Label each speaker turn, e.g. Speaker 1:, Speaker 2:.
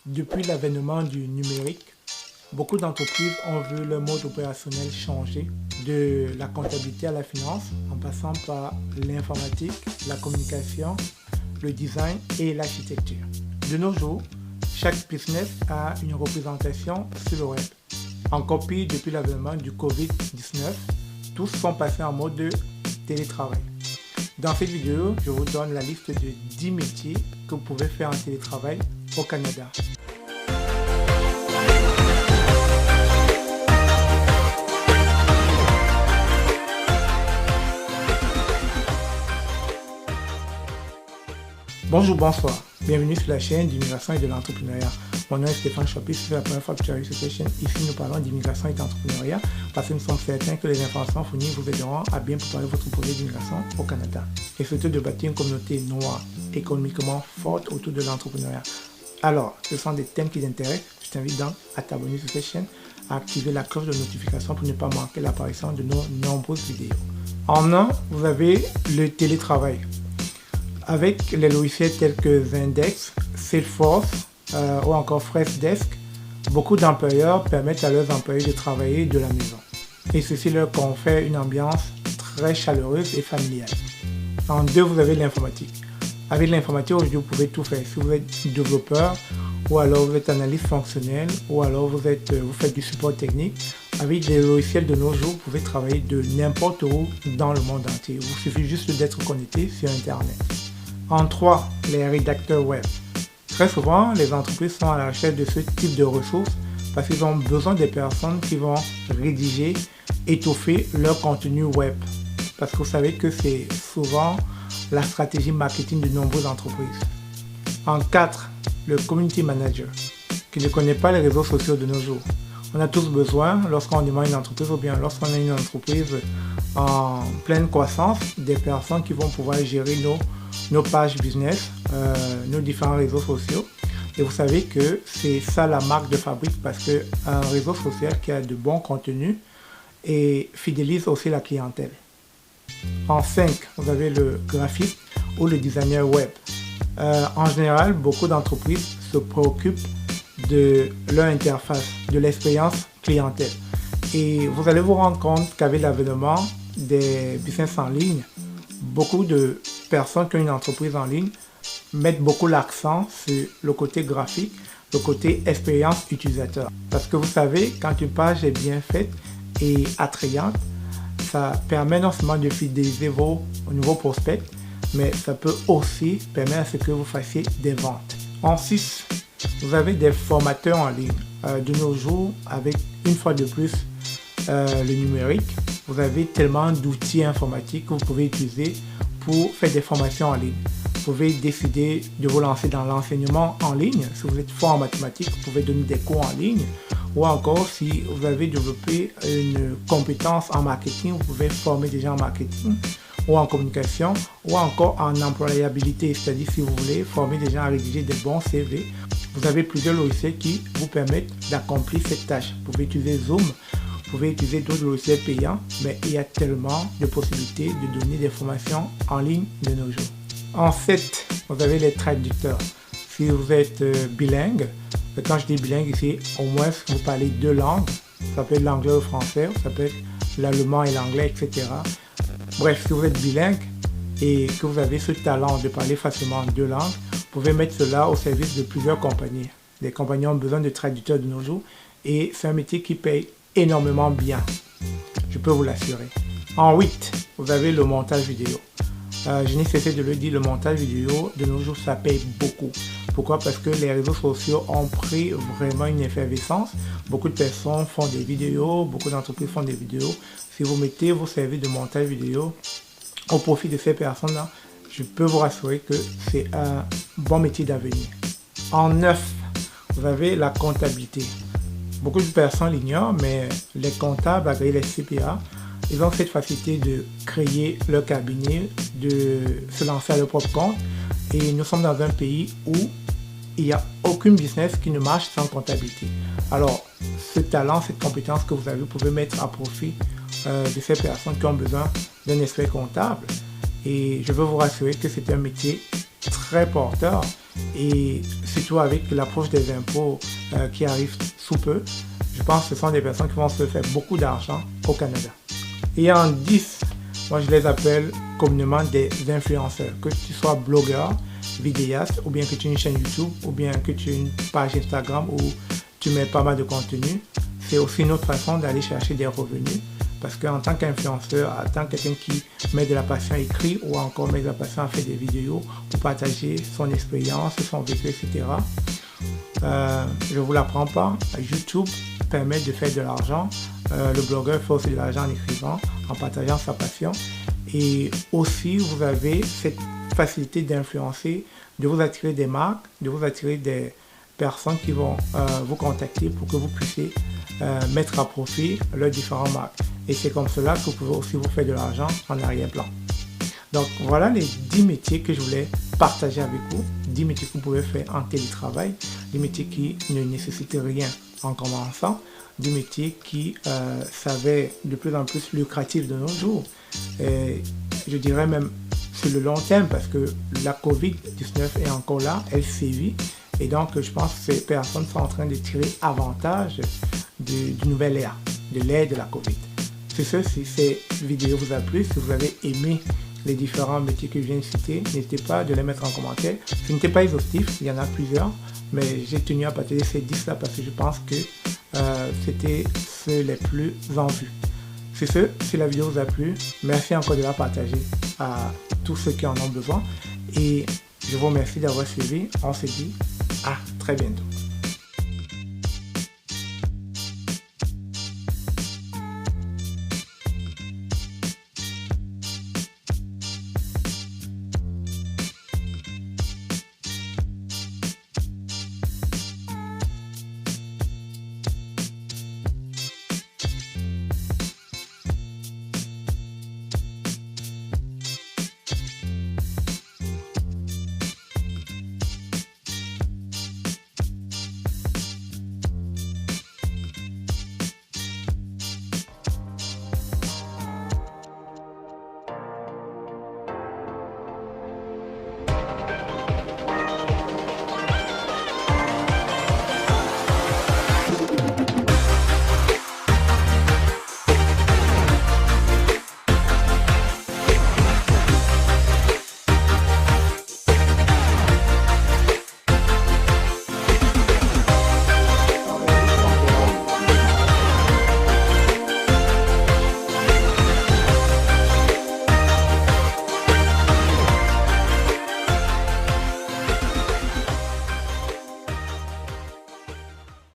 Speaker 1: Depuis l'avènement du numérique, beaucoup d'entreprises ont vu leur mode opérationnel changer de la comptabilité à la finance en passant par l'informatique, la communication, le design et l'architecture. De nos jours, chaque business a une représentation sur le web. Encore pire, depuis l'avènement du Covid-19, tous sont passés en mode de télétravail. Dans cette vidéo, je vous donne la liste de 10 métiers que vous pouvez faire en télétravail au Canada. Bonjour, bonsoir. Bienvenue sur la chaîne d'immigration et de l'entrepreneuriat. Mon nom est Stéphane Chopis. Si c'est la première fois que tu arrives sur cette chaîne, ici nous parlons d'immigration et d'entrepreneuriat parce que nous sommes certains que les informations fournies vous aideront à bien préparer votre projet d'immigration au Canada et surtout de bâtir une communauté noire économiquement forte autour de l'entrepreneuriat. Alors, ce sont des thèmes qui t'intéressent. Je t'invite donc à t'abonner sur cette chaîne, à activer la cloche de notification pour ne pas manquer l'apparition de nos nombreuses vidéos. En un, vous avez le télétravail. Avec les logiciels tels que Zendesk, Salesforce ou encore Freshdesk, beaucoup d'employeurs permettent à leurs employés de travailler de la maison. Et ceci leur confère une ambiance très chaleureuse et familiale. En deux, vous avez l'informatique. Avec l'informatique, aujourd'hui, vous pouvez tout faire. Si vous êtes développeur, ou alors vous êtes analyste fonctionnel, ou alors vous faites du support technique, avec des logiciels de nos jours, vous pouvez travailler de n'importe où dans le monde entier. Il vous suffit juste d'être connecté sur Internet. En 3, les rédacteurs web. Très souvent, les entreprises sont à la recherche de ce type de ressources parce qu'ils ont besoin des personnes qui vont rédiger, étoffer leur contenu web. Parce que vous savez que c'est souvent la stratégie marketing de nombreuses entreprises. En 4, le community manager, qui ne connaît pas les réseaux sociaux de nos jours. On a tous besoin, lorsqu'on demande une entreprise ou bien lorsqu'on a une entreprise en pleine croissance, des personnes qui vont pouvoir gérer nos pages business, nos différents réseaux sociaux. Et vous savez que c'est ça la marque de fabrique parce qu'un réseau social qui a de bons contenus et fidélise aussi la clientèle. En 5, vous avez le graphiste ou le designer web. En général, beaucoup d'entreprises se préoccupent de leur interface, de l'expérience clientèle. Et vous allez vous rendre compte qu'avec l'avènement des business en ligne, beaucoup de personnes qui ont une entreprise en ligne mettent beaucoup l'accent sur le côté graphique, le côté expérience utilisateur. Parce que vous savez, quand une page est bien faite et attrayante, ça permet non seulement de fidéliser vos nouveaux prospects, mais ça peut aussi permettre à ce que vous fassiez des ventes. En 6, vous avez des formateurs en ligne. De nos jours, avec une fois de plus le numérique, vous avez tellement d'outils informatiques que vous pouvez utiliser pour faire des formations en ligne. Vous pouvez décider de vous lancer dans l'enseignement en ligne. Si vous êtes fort en mathématiques, vous pouvez donner des cours en ligne. Ou encore, si vous avez développé une compétence en marketing, vous pouvez former des gens en marketing ou en communication ou encore en employabilité. C'est-à-dire si vous voulez former des gens à rédiger des bons CV, vous avez plusieurs logiciels qui vous permettent d'accomplir cette tâche. Vous pouvez utiliser Zoom. Vous pouvez utiliser d'autres logiciels payants, mais il y a tellement de possibilités de donner des formations en ligne de nos jours. En 7, vous avez les traducteurs. Si vous êtes bilingue, quand je dis bilingue ici, au moins vous parlez deux langues, ça peut être l'anglais ou le français, ça peut être l'allemand et l'anglais, etc. Bref, si vous êtes bilingue et que vous avez ce talent de parler facilement deux langues, vous pouvez mettre cela au service de plusieurs compagnies. Les compagnies ont besoin de traducteurs de nos jours et c'est un métier qui paye énormément bien, je peux vous l'assurer. En 8, vous avez le montage vidéo. Je n'ai cessé de le dire, le montage vidéo de nos jours ça paye beaucoup. Pourquoi? Parce que les réseaux sociaux ont pris vraiment une effervescence. Beaucoup de personnes font des vidéos, beaucoup d'entreprises font des vidéos. Si vous mettez vos services de montage vidéo au profit de ces personnes-là, je peux vous rassurer que c'est un bon métier d'avenir. En 9, vous avez la comptabilité. Beaucoup de personnes l'ignorent, mais les comptables, avec les CPA, ils ont cette facilité de créer leur cabinet, de se lancer à leur propre compte. Et nous sommes dans un pays où il n'y a aucun business qui ne marche sans comptabilité. Alors, ce talent, cette compétence que vous avez, vous pouvez mettre à profit de ces personnes qui ont besoin d'un expert comptable. Et je veux vous rassurer que c'est un métier très porteur Et surtout avec l'approche des impôts qui arrive sous peu, je pense que ce sont des personnes qui vont se faire beaucoup d'argent au Canada. Et en 10, moi je les appelle communément des influenceurs. Que tu sois blogueur, vidéaste, ou bien que tu aies une chaîne YouTube, ou bien que tu aies une page Instagram où tu mets pas mal de contenu, c'est aussi une autre façon d'aller chercher des revenus. Parce qu'en tant qu'influenceur, en tant que quelqu'un qui met de la passion à écrire ou encore met de la passion à faire des vidéos pour partager son expérience, son vécu, etc. Je ne vous l'apprends pas, YouTube permet de faire de l'argent. Le blogueur fait aussi de l'argent en écrivant, en partageant sa passion. Et aussi, vous avez cette facilité d'influencer, de vous attirer des marques, de vous attirer des personnes qui vont vous contacter pour que vous puissiez mettre à profit leurs différentes marques. Et c'est comme cela que vous pouvez aussi vous faire de l'argent en arrière-plan. Donc voilà les 10 métiers que je voulais partager avec vous. 10 métiers que vous pouvez faire en télétravail. 10 métiers qui ne nécessitent rien en commençant. 10 métiers qui s'avèrent de plus en plus lucratifs de nos jours. Et je dirais même sur le long terme parce que la COVID-19 est encore là, elle sévit. Et donc je pense que ces personnes sont en train de tirer avantage du nouvel ère, de l'ère de la COVID. C'est ce, si cette vidéo vous a plu, si vous avez aimé les différents métiers que je viens de citer, n'hésitez pas à les mettre en commentaire. Ce n'était pas exhaustif, il y en a plusieurs, mais j'ai tenu à partager ces 10 là parce que je pense que c'était ceux les plus en vue. C'est ce, si la vidéo vous a plu, merci encore de la partager à tous ceux qui en ont besoin et je vous remercie d'avoir suivi. On se dit à très bientôt.